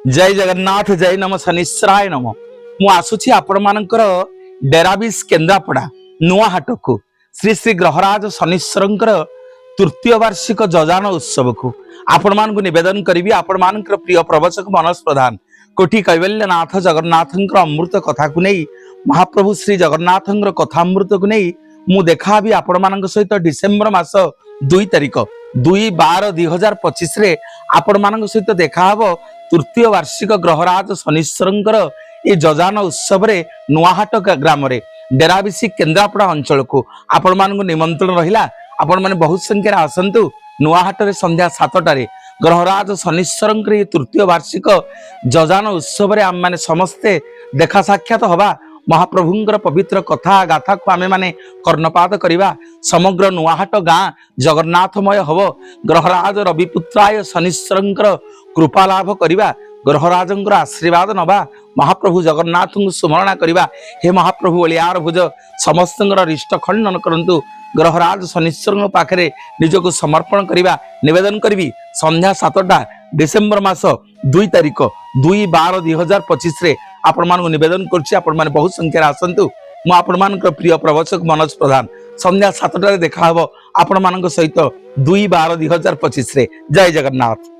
जय जगन्नाथ जय नम शनिश्चराय नम। मु आसुची आपण मानकर डेराबिस केन्द्रापड़ा नुआ हाट को श्री श्री ग्रहराज शनिश्चरंकर तृतीय वार्षिक जजान उत्सव को आपण मान निवेदन करी आपण मान प्रिय प्रवचक मनोज प्रधान कोटि कैवल्यनाथ जगन्नाथ अमृत कथा को नहीं महाप्रभु श्री जगन्नाथ कथामृत को नहीं मु देखा भी आपण मान सहित डिसेम्बर मास 2 तारिख 2/12/2025 रे आपण मान सहित देखा हबो तृतीय वार्षिक ग्रहराज शनिश्चरंकर ये जजान उत्सव रे नुआहाट ग्राम रे डेराबिसी केन्द्रापड़ा अंचल को आपण मान निमंत्रण रहिला। आपण माने बहुत संख्या रे आसंतु नुआहाट रे संध्या 7टारे ग्रहराज शनिश्चरंकर ये तृतीय वार्षिक जजान उत्सव रे आम माने समस्ते देखा साक्षात हवा महाप्रभुंकर पवित्र कथा गाथा को आमे माने कर्णपात करिबा। समग्र नुआहाट गाँ जगन्नाथमय हब ग्रहराज रविपुत्राय शनिश्चरंकर कृपा लाभ करिबा ग्रहराजंकर आशीर्वाद नबा महाप्रभु जगन्नाथ को सुमरणा करिबा। हे महाप्रभु बलियार भुज समस्तंकर रिष्ट खंडन करंतु ग्रहराज शनिश्चर पाखरे निजको समर्पण करिबा निवेदन करिबी। संध्या 7टा डिसेम्बर मास 2 तारिख 2/12/2025 रे आपण मान निवेदन करछि आपण माने बहुत संख्या रे आसंतु। मु आपण मान प्रिय प्रवचक मनोज प्रधान संध्या 7टारे देखा हबो आपण मान सहित 2/12/2025 रे। जय जगन्नाथ।